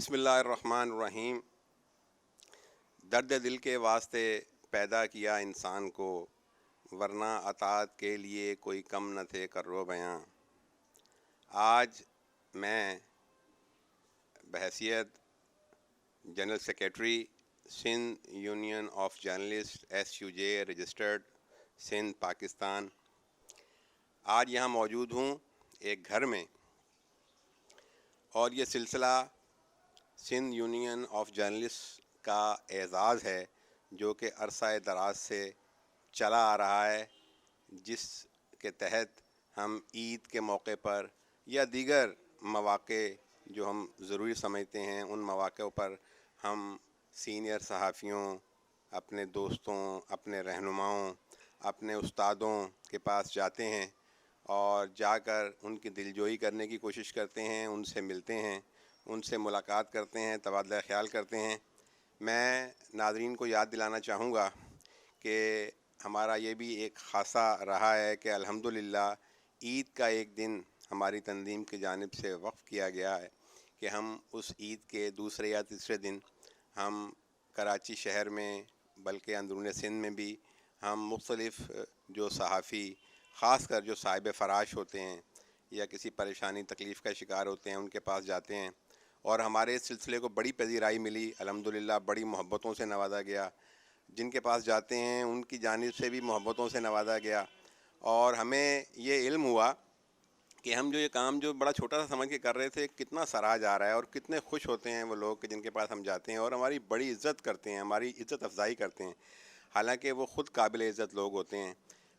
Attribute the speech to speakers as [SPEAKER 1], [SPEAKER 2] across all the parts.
[SPEAKER 1] بسم اللہ الرحمن الرحیم۔ درد دل کے واسطے پیدا کیا انسان کو، ورنہ اطاعت کے لیے کوئی کم نہ تھے کرو بیاں۔ آج میں بحیثیت general secretary Sindh union of journalist SUJ registered Sindh Pakistan آج یہاں موجود ہوں ایک گھر میں، اور یہ سلسلہ سندھ یونین آف جرنلسٹ کا اعزاز ہے جو کہ عرصہ دراز سے چلا آ رہا ہے، جس کے تحت ہم عید کے موقع پر یا دیگر مواقع جو ہم ضروری سمجھتے ہیں ان مواقع پر ہم سینئر صحافیوں، اپنے دوستوں، اپنے رہنماؤں، اپنے استادوں کے پاس جاتے ہیں اور جا کر ان کی دلجوئی کرنے کی کوشش کرتے ہیں، ان سے ملتے ہیں، ان سے ملاقات کرتے ہیں، تبادلہ خیال کرتے ہیں۔ میں ناظرین کو یاد دلانا چاہوں گا کہ ہمارا یہ بھی ایک خاصہ رہا ہے کہ الحمدللہ عید کا ایک دن ہماری تنظیم کی جانب سے وقف کیا گیا ہے کہ ہم اس عید کے دوسرے یا تیسرے دن ہم کراچی شہر میں بلکہ اندرون سندھ میں بھی ہم مختلف جو صحافی، خاص کر جو صاحب فراش ہوتے ہیں یا کسی پریشانی تکلیف کا شکار ہوتے ہیں، ان کے پاس جاتے ہیں، اور ہمارے اس سلسلے کو بڑی پذیرائی ملی، الحمدللہ بڑی محبتوں سے نوازا گیا۔ جن کے پاس جاتے ہیں ان کی جانب سے بھی محبتوں سے نوازا گیا، اور ہمیں یہ علم ہوا کہ ہم جو یہ کام جو بڑا چھوٹا سا سمجھ کے کر رہے تھے کتنا سراہ جا رہا ہے، اور کتنے خوش ہوتے ہیں وہ لوگ کہ جن کے پاس ہم جاتے ہیں اور ہماری بڑی عزت کرتے ہیں، ہماری عزت افزائی کرتے ہیں، حالانکہ وہ خود قابل عزت لوگ ہوتے ہیں۔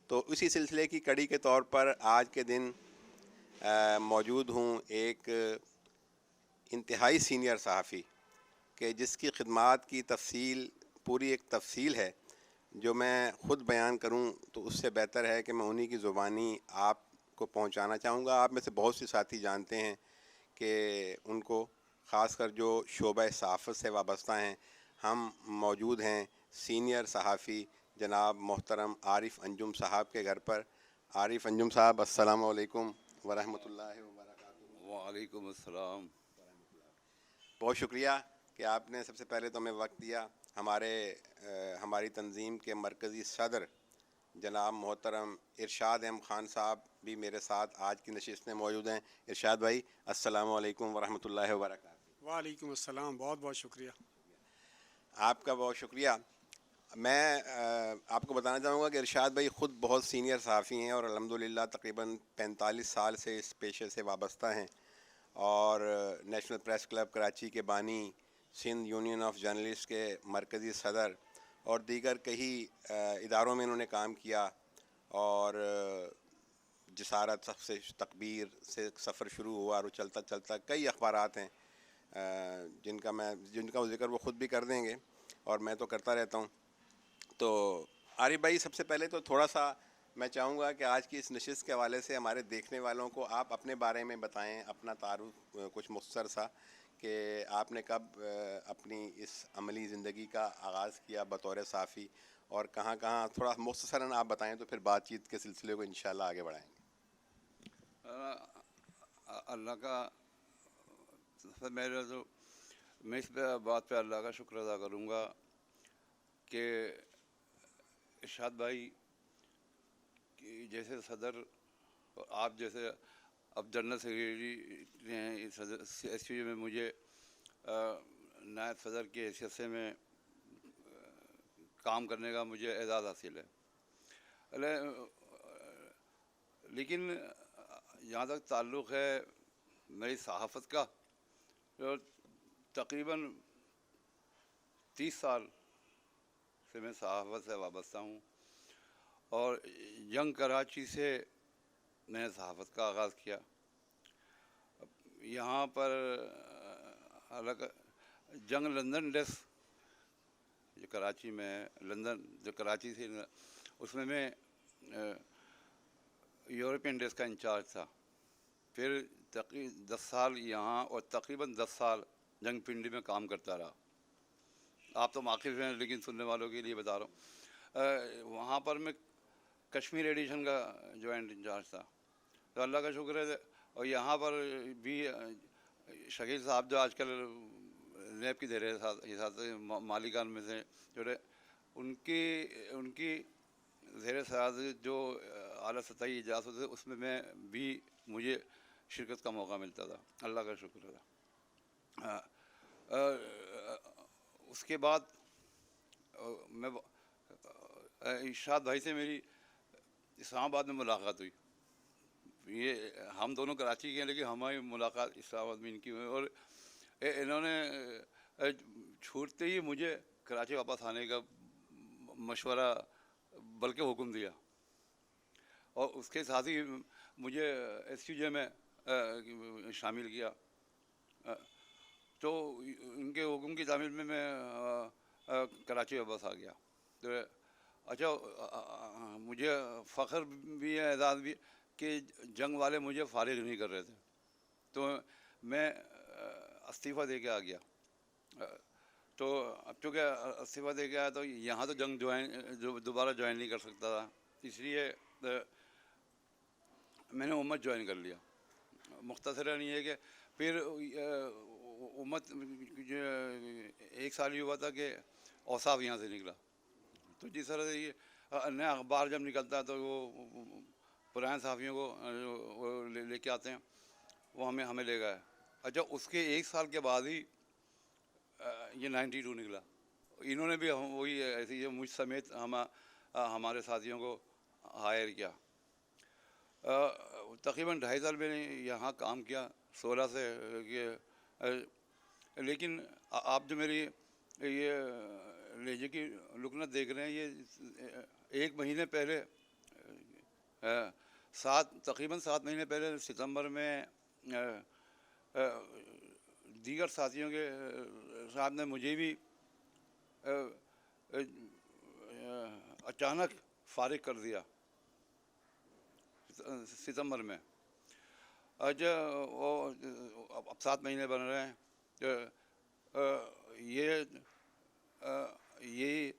[SPEAKER 1] تو اسی سلسلے کی کڑی کے طور پر آج کے دن موجود ہوں ایک انتہائی سینئر صحافی کہ جس کی خدمات کی تفصیل پوری ایک تفصیل ہے، جو میں خود بیان کروں تو اس سے بہتر ہے کہ میں انہی کی زبانی آپ کو پہنچانا چاہوں گا۔ آپ میں سے بہت سے ساتھی جانتے ہیں کہ ان کو، خاص کر جو شعبہ صحافت سے وابستہ ہیں۔ ہم موجود ہیں سینئر صحافی جناب محترم عارف انجم صاحب کے گھر پر۔ عارف انجم صاحب، السلام علیکم ورحمۃ اللہ وبرکاتہ۔
[SPEAKER 2] وعلیکم السلام۔
[SPEAKER 1] بہت شکریہ کہ آپ نے سب سے پہلے تو ہمیں وقت دیا۔ ہماری تنظیم کے مرکزی صدر جناب محترم ارشاد احمد خان صاحب بھی میرے ساتھ آج کی نشست میں موجود ہیں۔ ارشاد بھائی، السلام علیکم ورحمۃ اللہ وبرکاتہ۔
[SPEAKER 3] وعلیکم السلام، بہت بہت شکریہ۔
[SPEAKER 1] آپ کا بہت شکریہ۔ میں آپ کو بتانا چاہوں گا کہ ارشاد بھائی خود بہت سینئر صحافی ہیں اور الحمدللہ تقریباً 45 سال سے اس پیشے سے وابستہ ہیں، اور نیشنل پریس کلب کراچی کے بانی، سندھ یونین آف جرنلسٹ کے مرکزی صدر، اور دیگر کئی اداروں میں انہوں نے کام کیا، اور جسارت سے تکبیر سے سفر شروع ہوا اور چلتا چلتا کئی اخبارات ہیں جن کا ذکر وہ خود بھی کر دیں گے اور میں تو کرتا رہتا ہوں۔ تو عارف بھائی، سب سے پہلے تو تھوڑا سا میں چاہوں گا کہ آج کی اس نشست کے حوالے سے ہمارے دیکھنے والوں کو آپ اپنے بارے میں بتائیں، اپنا تعارف کچھ مختصر سا، کہ آپ نے کب اپنی اس عملی زندگی کا آغاز کیا بطور صحافی، اور کہاں کہاں، تھوڑا مختصراً آپ بتائیں تو پھر بات چیت کے سلسلے کو انشاءاللہ آگے بڑھائیں گے۔
[SPEAKER 2] اللہ کا میں اس بات پہ اللہ کا شکر ادا کروں گا کہ ارشاد بھائی کی جیسے صدر اور آپ جیسے اب جنرل سیکریٹری ہیں SUJ میں، مجھے نائب صدر کی حیثیت سے میں کام کرنے کا مجھے اعزاز حاصل ہے۔ لیکن جہاں تک تعلق ہے میری صحافت کا، تقریباً 30 سال سے میں صحافت سے وابستہ ہوں، اور ینگ کراچی سے میں نے صحافت کا آغاز کیا۔ یہاں پر جنگ لندن ڈیسک جو کراچی میں ہے، لندن جو کراچی سے، اس میں یورپین ڈیسک کا انچارج تھا۔ پھر تقریباً 10 سال یہاں اور تقریباً 10 سال جنگ پنڈی میں کام کرتا رہا۔ آپ تو واقف ہیں لیکن سننے والوں کے لیے بتا رہا ہوں، وہاں پر میں کشمیر ایڈیشن کا جوائنٹ انچارج تھا۔ تو اللہ کا شکر ہے، اور یہاں پر بھی شکیل صاحب جو آج کل نیب کی زیر حساب مالکان میں سے جو ہے ان کی زیر سیاست جو اعلیٰ سطحی اجلاس ہوتے تھے اس میں بھی مجھے شرکت کا موقع ملتا تھا. اللہ کا شکر تھا. اس کے بعد میں ارشاد بھائی سے میری اسلام آباد میں ملاقات ہوئی. یہ ہم دونوں کراچی کے ہیں لیکن ہماری ملاقات اسلام آباد میں ان کی ہوئی, اور انہوں نے چھوٹتے ہی مجھے کراچی واپس آنے کا مشورہ بلکہ حکم دیا, اور اس کے ساتھ ہی مجھے ایس یو جے میں شامل کیا. تو ان کے حکم کی تعمیل میں کراچی واپس آ گیا. تو اچھا مجھے فخر بھی ہے, اعزاز بھی, کہ جنگ والے مجھے فارغ نہیں کر رہے تھے, تو میں استعفیٰ دے کے آ گیا. تو اب چونکہ استعفیٰ دے کے آیا تو یہاں تو جنگ دوبارہ جوائن نہیں کر سکتا تھا, اس لیے میں نے امت جوائن کر لیا. مختصراً یہ ہے کہ پھر امت ایک سال ہی ہوا تھا کہ اوصاف یہاں سے نکلا. تو جس طرح سے یہ نیا اخبار جب نکلتا ہے تو وہ پرانے صحافیوں کو لے کے آتے ہیں, وہ ہمیں لے گئے. اچھا اس کے ایک سال کے بعد ہی یہ 92 نکلا. انہوں نے بھی وہی ایسی مجھ سمیت ہمارے ساتھیوں کو ہائر کیا. تقریباً 2.5 سال میں نے یہاں کام کیا 16 سے. لیکن آپ جو میری یہ لہجے کی لکنت دیکھ رہے ہیں, یہ 1 مہینے پہلے تقریباً 7 مہینے پہلے ستمبر میں دیگر ساتھیوں کے ساتھ نے مجھے بھی اچانک فارغ کر دیا ستمبر میں. اچھا وہ اب 7 مہینے بن رہے ہیں. یہ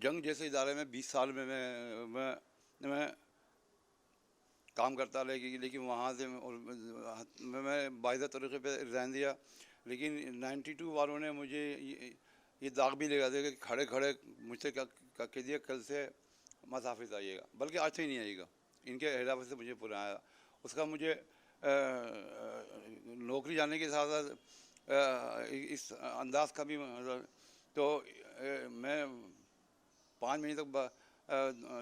[SPEAKER 2] جنگ جیسے ادارے میں 20 سال میں میں کام کرتا رہے, لیکن وہاں سے میں باعث طریقے پہ ریزائن دیا. لیکن 92 والوں نے مجھے یہ داغ بھی لگا دیا کہ کھڑے کھڑے مجھ سے کہہ دیا کل سے مت حافظ آئیے گا, بلکہ آج سے ہی نہیں آئیے گا. ان کے اہداف سے مجھے پورا آیا. اس کا مجھے نوکری جانے کے ساتھ ساتھ اس انداز کا بھی, تو میں 5 مہینے تک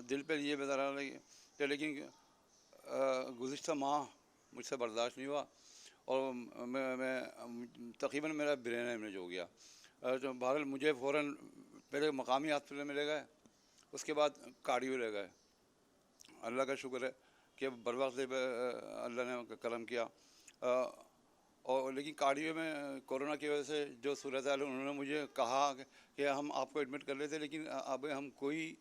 [SPEAKER 2] دل پہ لیے بتا رہا کہ لیکن گزشتہ ماہ مجھ سے برداشت نہیں ہوا, اور میں تقریباً میرا برین ہیمریج ہو گیا. تو بہرحال مجھے فوراً پہلے مقامی ہاسپٹل میں لے گئے, اس کے بعد کارڈیو لے گئے. اللہ کا شکر ہے کہ بر وقت اللہ نے کرم کیا. اور لیکن کارڈیو میں کورونا کی وجہ سے جو صورت حال انہوں نے مجھے کہا کہ ہم آپ کو ایڈمٹ کر لیتے, لیکن اب ہم کوئی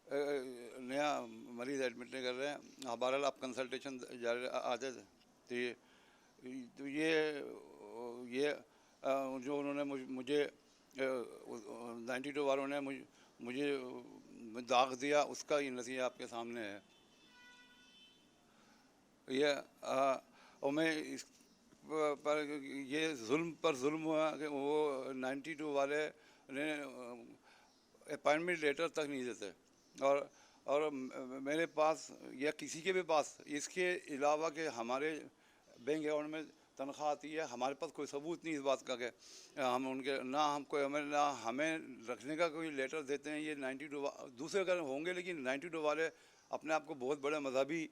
[SPEAKER 2] نیا مریض ایڈمٹ نہیں کر رہے ہیں. بہرحال آپ کنسلٹیشن جاری آتے تھے. تو یہ جو انہوں نے مجھے 92 والوں نے مجھے داغ دیا, اس کا یہ نتیجہ آپ کے سامنے ہے. اور میں اس پر یہ ظلم پر ظلم ہوا کہ وہ 92 والے نے اپائنٹمنٹ لیٹر تک نہیں دیتے, اور میرے پاس یا کسی کے بھی پاس اس کے علاوہ کہ ہمارے بینک اکاؤنٹ میں تنخواہ آتی ہے, ہمارے پاس کوئی ثبوت نہیں اس بات کا کہ ہم ان کے نہ ہمیں رکھنے کا کوئی لیٹر دیتے ہیں. یہ 92 دوسرے اگر ہوں گے, لیکن 92 والے اپنے آپ کو بہت بڑے مذہبی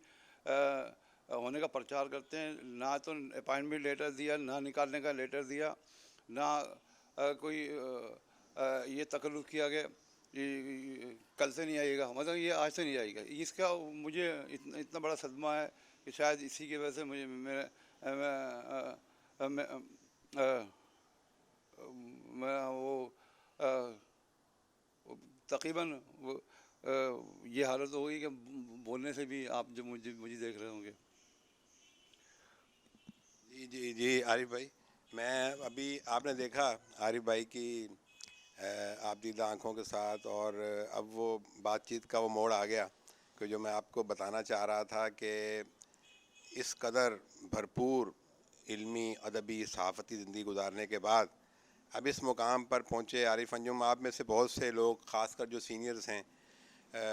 [SPEAKER 2] ہونے کا پرچار کرتے ہیں. نہ تو اپائنٹمنٹ لیٹر دیا, نہ نکالنے کا لیٹر دیا, نہ کوئی یہ تکلف کیا کہ کل سے نہیں آئے گا, مطلب یہ آج سے نہیں آئے گا. اس کا مجھے اتنا بڑا صدمہ ہے کہ شاید اسی کی وجہ سے مجھے میں وہ تقریباً یہ حالت ہوگی کہ بولنے سے بھی آپ جو مجھے دیکھ رہے ہوں گے.
[SPEAKER 1] جی عارف بھائی, میں ابھی آپ نے دیکھا عارف بھائی کی آپ دیدہ آنکھوں کے ساتھ, اور اب وہ بات چیت کا وہ موڑ آ گیا کہ جو میں آپ کو بتانا چاہ رہا تھا کہ اس قدر بھرپور علمی ادبی صحافتی زندگی گزارنے کے بعد اب اس مقام پر پہنچے عارف انجم. آپ میں سے بہت سے لوگ خاص کر جو سینئرز ہیں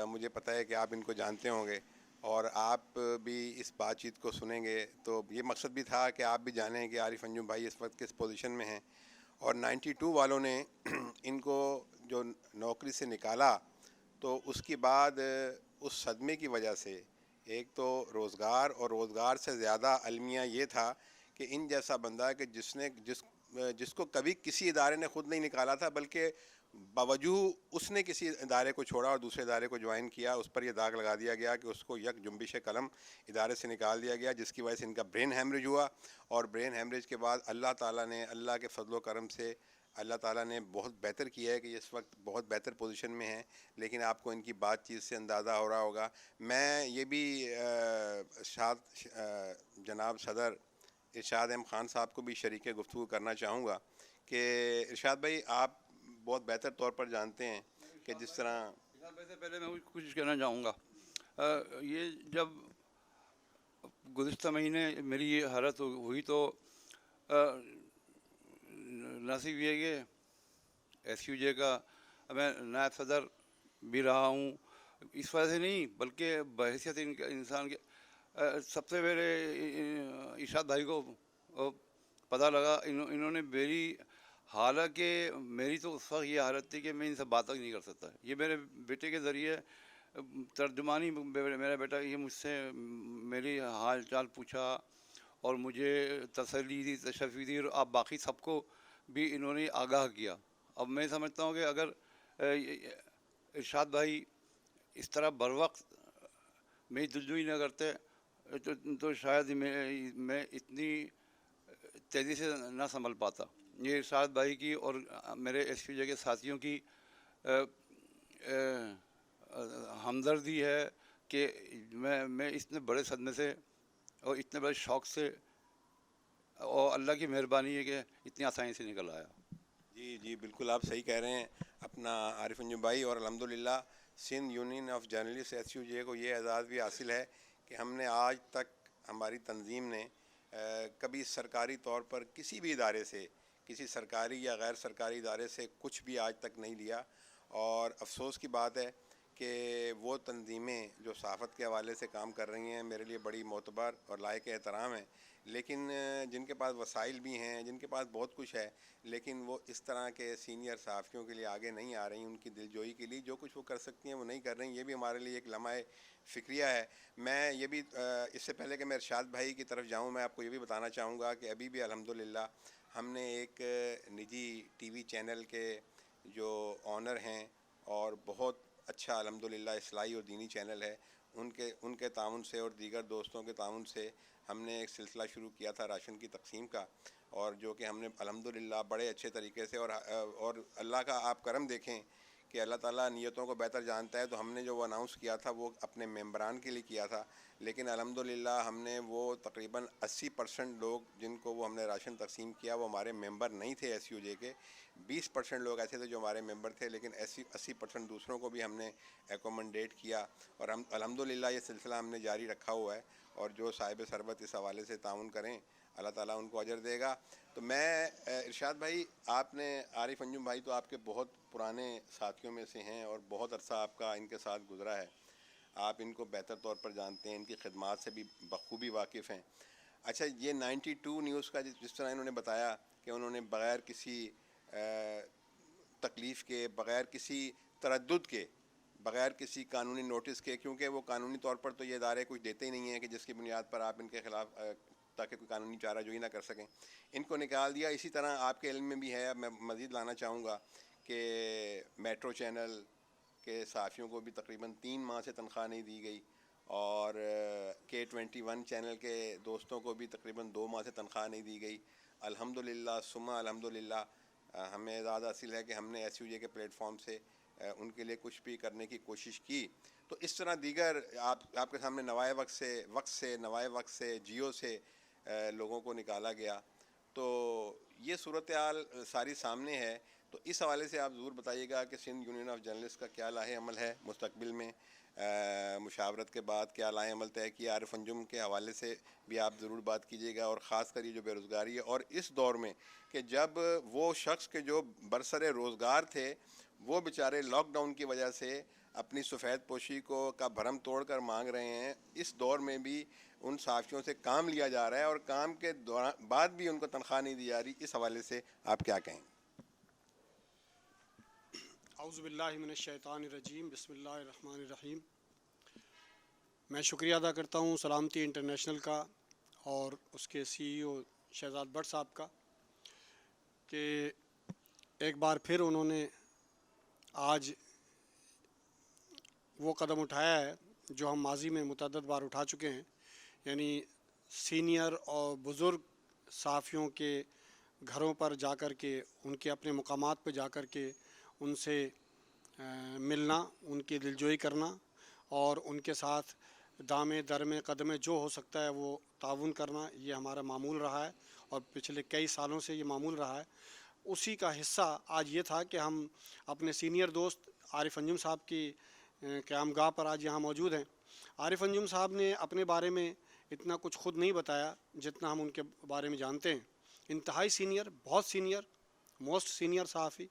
[SPEAKER 1] مجھے پتہ ہے کہ آپ ان کو جانتے ہوں گے اور آپ بھی اس بات چیت کو سنیں گے, تو یہ مقصد بھی تھا کہ آپ بھی جانیں کہ عارف انجم بھائی اس وقت کس پوزیشن میں ہیں. اور 92 والوں نے ان کو جو نوکری سے نکالا تو اس کے بعد اس صدمے کی وجہ سے ایک تو روزگار اور روزگار سے زیادہ المیہ یہ تھا کہ ان جیسا بندہ کہ جس کو کبھی کسی ادارے نے خود نہیں نکالا تھا, بلکہ باوجود اس نے کسی ادارے کو چھوڑا اور دوسرے ادارے کو جوائن کیا, اس پر یہ داغ لگا دیا گیا کہ اس کو یک جنبش قلم ادارے سے نکال دیا گیا, جس کی وجہ سے ان کا برین ہیمریج ہوا. اور برین ہیمریج کے بعد اللہ تعالیٰ نے, اللہ کے فضل و کرم سے اللہ تعالیٰ نے بہت بہتر کیا ہے کہ اس وقت بہت بہتر پوزیشن میں ہیں. لیکن آپ کو ان کی بات چیت سے اندازہ ہو رہا ہوگا. میں یہ بھی جناب صدر ارشاد احمد خان صاحب کو بھی شریک گفتگو کرنا چاہوں گا کہ ارشاد بھائی آپ بہت بہتر طور پر جانتے ہیں کہ جس طرح
[SPEAKER 2] سے پہلے میں کچھ کہنا چاہوں گا. یہ جب گزشتہ مہینے میری یہ حالت ہوئی تو نصیب یہ کہ ایس یو جے کا میں نائب صدر بھی رہا ہوں. اس وجہ سے نہیں بلکہ بحیثیت انسان کے سب سے پہلے ارشاد بھائی کو پتہ لگا, انہوں نے میری, حالانکہ میری تو اس وقت یہ حالت تھی کہ میں ان سے بات تک نہیں کر سکتا. یہ میرے بیٹے کے ذریعے ترجمانی, میرا بیٹا یہ مجھ سے میری حال چال پوچھا اور مجھے تسلی دی, تشفی دی, اور آپ باقی سب کو بھی انہوں نے آگاہ کیا. اب میں سمجھتا ہوں کہ اگر ارشاد بھائی اس طرح بر وقت میری دلجوئی نہ کرتے تو شاید میں اتنی تیزی سے نہ سنبھل پاتا. یہ ارشاد بھائی کی اور میرے ایس یو جے کے ساتھیوں کی ہمدردی ہے کہ میں اتنے بڑے صدمے سے اور اتنے بڑے شوق سے, اور اللہ کی مہربانی ہے کہ اتنی آسانی سے نکل آیا.
[SPEAKER 1] جی بالکل آپ صحیح کہہ رہے ہیں اپنا عارف انجم بھائی. اور الحمدللہ Sindh union of journalist S U J کو یہ اعزاز بھی حاصل ہے کہ ہم نے آج تک, ہماری تنظیم نے کبھی سرکاری طور پر کسی بھی ادارے سے, کسی سرکاری یا غیر سرکاری ادارے سے کچھ بھی آج تک نہیں لیا. اور افسوس کی بات ہے کہ وہ تنظیمیں جو صحافت کے حوالے سے کام کر رہی ہیں میرے لیے بڑی معتبر اور لائق احترام ہیں, لیکن جن کے پاس وسائل بھی ہیں, جن کے پاس بہت کچھ ہے, لیکن وہ اس طرح کے سینئر صحافیوں کے لیے آگے نہیں آ رہی. ان کی دلجوئی کے لیے جو کچھ وہ کر سکتی ہیں وہ نہیں کر رہی. یہ بھی ہمارے لیے ایک لمحہ فکریہ ہے. میں یہ بھی اس سے پہلے کہ میں ارشاد بھائی کی طرف جاؤں, میں آپ کو یہ بھی بتانا چاہوں گا کہ ابھی بھی الحمدللہ ہم نے ایک نجی ٹی وی چینل کے جو آنر ہیں اور بہت اچھا الحمدللہ اصلاحی اور دینی چینل ہے, ان کے تعاون سے اور دیگر دوستوں کے تعاون سے ہم نے ایک سلسلہ شروع کیا تھا راشن کی تقسیم کا, اور جو کہ ہم نے الحمدللہ بڑے اچھے طریقے سے, اور اللہ کا آپ کرم دیکھیں کہ اللہ تعالیٰ نیتوں کو بہتر جانتا ہے. تو ہم نے جو وہ اناؤنس کیا تھا وہ اپنے ممبران کے لیے کیا تھا, لیکن الحمدللہ ہم نے وہ تقریباً 80% لوگ جن کو وہ ہم نے راشن تقسیم کیا وہ ہمارے ممبر نہیں تھے ایس یو جے کے. 20% لوگ ایسے تھے جو ہمارے ممبر تھے, لیکن 80% دوسروں کو بھی ہم نے ایکومنڈیٹ کیا. اور ہم الحمدللہ یہ سلسلہ ہم نے جاری رکھا ہوا ہے, اور جو صاحب ثروت اس حوالے سے تعاون کریں اللہ تعالیٰ ان کو اجر دے گا. تو میں ارشاد بھائی, آپ نے عارف انجم بھائی تو آپ کے بہت پرانے ساتھیوں میں سے ہیں اور بہت عرصہ آپ کا ان کے ساتھ گزرا ہے, آپ ان کو بہتر طور پر جانتے ہیں, ان کی خدمات سے بھی بخوبی واقف ہیں. اچھا, یہ 92 نیوز کا جس طرح انہوں نے بتایا کہ انہوں نے بغیر کسی تکلیف کے, بغیر کسی تردد کے, بغیر کسی قانونی نوٹس کے, کیونکہ وہ قانونی طور پر تو یہ ادارے کچھ دیتے ہی نہیں ہیں کہ جس کی بنیاد پر آپ ان کے خلاف تاکہ کوئی قانونی چارہ جوئی نہ کر سکیں, ان کو نکال دیا. اسی طرح آپ کے علم میں بھی ہے, میں مزید لانا چاہوں گا کہ میٹرو چینل کے صحافیوں کو بھی تقریباً 3 ماہ سے تنخواہ نہیں دی گئی, اور K21 چینل کے دوستوں کو بھی تقریباً 2 ماہ سے تنخواہ نہیں دی گئی. الحمدللہ ثم الحمدللہ ہمیں اعزاز حاصل ہے کہ ہم نے ایس یو جے کے پلیٹ فارم سے ان کے لیے کچھ بھی کرنے کی کوشش کی. تو اس طرح دیگر آپ کے سامنے نوائے وقت سے نوائے وقت سے جیو سے لوگوں کو نکالا گیا. تو یہ صورتحال ساری سامنے ہے. تو تو اس حوالے سے آپ ضرور بتائیے گا کہ سندھ یونین آف جرنلسٹ کا کیا لاہ عمل ہے مستقبل میں، مشاورت کے بعد کیا لاہ عمل طے کیا، عارف انجم کے حوالے سے بھی آپ ضرور بات کیجیے گا، اور خاص کر یہ جو بے روزگاری ہے اور اس دور میں کہ جب وہ شخص کے جو برسر روزگار تھے وہ بیچارے لاک ڈاؤن کی وجہ سے اپنی سفید پوشی کا بھرم توڑ کر مانگ رہے ہیں، اس دور میں بھی ان صحافیوں سے کام لیا جا رہا ہے اور کام کے بعد بھی ان کو تنخواہ نہیں دی جا رہی، اس حوالے سے آپ کیا کہیں؟
[SPEAKER 3] اعوذ باللہ من الشیطان الرجیم، بسم اللہ الرحمن الرحیم۔ میں شکریہ ادا کرتا ہوں سلامتی انٹرنیشنل کا اور اس کے سی ای او شہزاد بٹ صاحب کا کہ ایک بار پھر انہوں نے آج وہ قدم اٹھایا ہے جو ہم ماضی میں متعدد بار اٹھا چکے ہیں، یعنی سینئر اور بزرگ صحافیوں کے گھروں پر جا کر کے، ان کے اپنے مقامات پہ جا کر کے ان سے ملنا، ان کی دلجوئی کرنا اور ان کے ساتھ دامے درمے قدمے جو ہو سکتا ہے وہ تعاون کرنا، یہ ہمارا معمول رہا ہے اور پچھلے کئی سالوں سے یہ معمول رہا ہے۔ اسی کا حصہ آج یہ تھا کہ ہم اپنے سینئر دوست عارف انجم صاحب کی قیام گاہ پر آج یہاں موجود ہیں۔ عارف انجم صاحب نے اپنے بارے میں اتنا کچھ خود نہیں بتایا جتنا ہم ان کے بارے میں جانتے ہیں۔ انتہائی سینئر، بہت سینئر، موسٹ سینئر صحافی،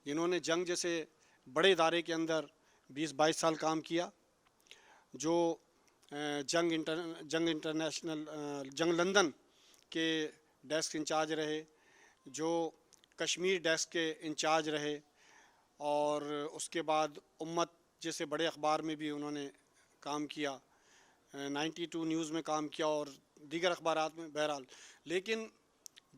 [SPEAKER 3] جنہوں نے جنگ جیسے بڑے ادارے کے اندر 20-22 سال کام کیا، جو جنگ انٹرنیشنل جنگ لندن کے ڈیسک انچارج رہے، جو کشمیر ڈیسک کے انچارج رہے، اور اس کے بعد امت جیسے بڑے اخبار میں بھی انہوں نے کام کیا، 92 نیوز میں کام کیا اور دیگر اخبارات میں، بہرحال۔ لیکن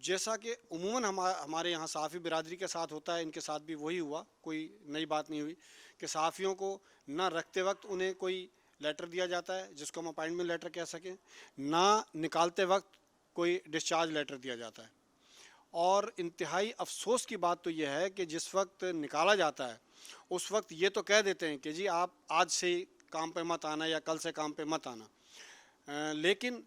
[SPEAKER 3] جیسا کہ عموماً ہمارے یہاں صحافی برادری کے ساتھ ہوتا ہے، ان کے ساتھ بھی وہی ہوا، کوئی نئی بات نہیں ہوئی کہ صحافیوں کو نہ رکھتے وقت انہیں کوئی لیٹر دیا جاتا ہے جس کو ہم اپائنٹمنٹ لیٹر کہہ سکیں، نہ نکالتے وقت کوئی ڈسچارج لیٹر دیا جاتا ہے۔ اور انتہائی افسوس کی بات تو یہ ہے کہ جس وقت نکالا جاتا ہے اس وقت یہ تو کہہ دیتے ہیں کہ جی آپ آج سے کام پہ مت آنا یا کل سے کام پہ مت آنا، لیکن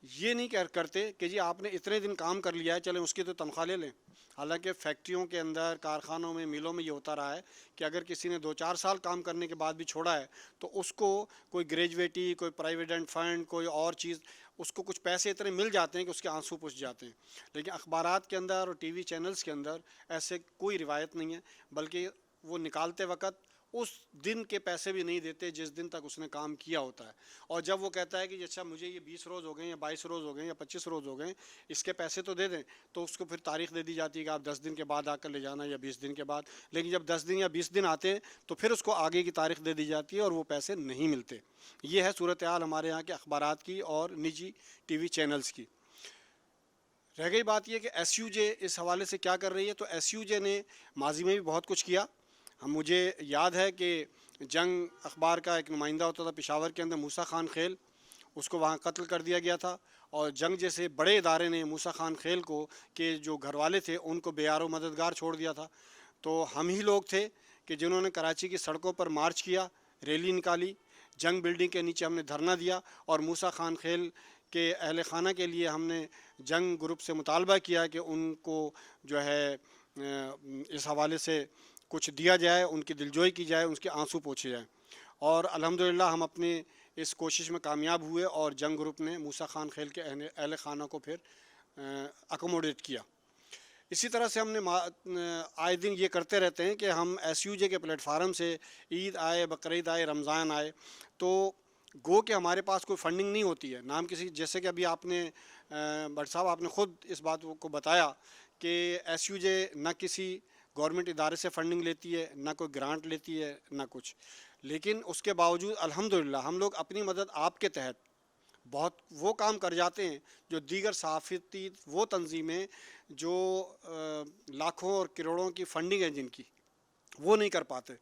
[SPEAKER 3] یہ نہیں کرتے کہ جی آپ نے اتنے دن کام کر لیا ہے، چلیں اس کی تو تنخواہ لے لیں۔ حالانکہ فیکٹریوں کے اندر، کارخانوں میں، میلوں میں یہ ہوتا رہا ہے کہ اگر کسی نے 2-4 سال کام کرنے کے بعد بھی چھوڑا ہے تو اس کو کوئی گریجویٹی، کوئی پرائیویڈنٹ فنڈ، کوئی اور چیز، اس کو کچھ پیسے اتنے مل جاتے ہیں کہ اس کے آنسو پوچھ جاتے ہیں۔ لیکن اخبارات کے اندر اور ٹی وی چینلز کے اندر ایسے کوئی روایت نہیں ہے، بلکہ وہ نکالتے وقت اس دن کے پیسے بھی نہیں دیتے جس دن تک اس نے کام کیا ہوتا ہے۔ اور جب وہ کہتا ہے کہ اچھا مجھے یہ 20 روز ہو گئے یا 22 روز ہو گئے یا 25 روز ہو گئے، اس کے پیسے تو دے دیں، تو اس کو پھر تاریخ دے دی جاتی ہے کہ آپ 10 دن کے بعد آ کر لے جانا یا 20 دن کے بعد۔ لیکن جب 10 دن یا 20 دن آتے ہیں تو پھر اس کو آگے کی تاریخ دے دی جاتی ہے اور وہ پیسے نہیں ملتے۔ یہ ہے صورتحال ہمارے یہاں کے اخبارات کی اور نجی ٹی وی چینلز کی۔ رہ گئی بات یہ کہ ایس یو جے اس حوالے سے کیا کر رہی ہے، تو ایس یو جے نے ماضی میں بھی بہت کچھ کیا۔ مجھے یاد ہے کہ جنگ اخبار کا ایک نمائندہ ہوتا تھا پشاور کے اندر، موسیٰ خان خیل، اس کو وہاں قتل کر دیا گیا تھا، اور جنگ جیسے بڑے ادارے نے موسیٰ خان خیل کو، کہ جو گھر والے تھے ان کو بے یار و مددگار چھوڑ دیا تھا۔ تو ہم ہی لوگ تھے کہ جنہوں نے کراچی کی سڑکوں پر مارچ کیا، ریلی نکالی، جنگ بلڈنگ کے نیچے ہم نے دھرنا دیا، اور موسیٰ خان خیل کے اہل خانہ کے لیے ہم نے جنگ گروپ سے مطالبہ کیا کہ ان کو جو ہے اس حوالے سے کچھ دیا جائے، ان کی دلجوئی کی جائے، ان کے آنسو پوچھے جائیں۔ اور الحمدللہ ہم اپنے اس کوشش میں کامیاب ہوئے اور جنگ گروپ نے موسیٰ خان خیل کے اہل خانہ کو پھر اکوموڈیٹ کیا۔ اسی طرح سے ہم نے آئے دن یہ کرتے رہتے ہیں کہ ہم ایس یو جے کے پلیٹ فارم سے عید آئے، بقرعید آئے، رمضان آئے، تو گو کہ ہمارے پاس کوئی فنڈنگ نہیں ہوتی ہے، نام کسی، جیسے کہ ابھی آپ نے بٹ صاحب آپ نے خود اس بات کو بتایا کہ ایس یو جے نہ کسی گورنمنٹ ادارے سے فنڈنگ لیتی ہے، نہ کوئی گرانٹ لیتی ہے، نہ کچھ، لیکن اس کے باوجود الحمدللہ ہم لوگ اپنی مدد آپ کے تحت بہت وہ کام کر جاتے ہیں جو دیگر صحافتی وہ تنظیمیں جو لاکھوں اور کروڑوں کی فنڈنگ ہے جن کی، وہ نہیں کر پاتے۔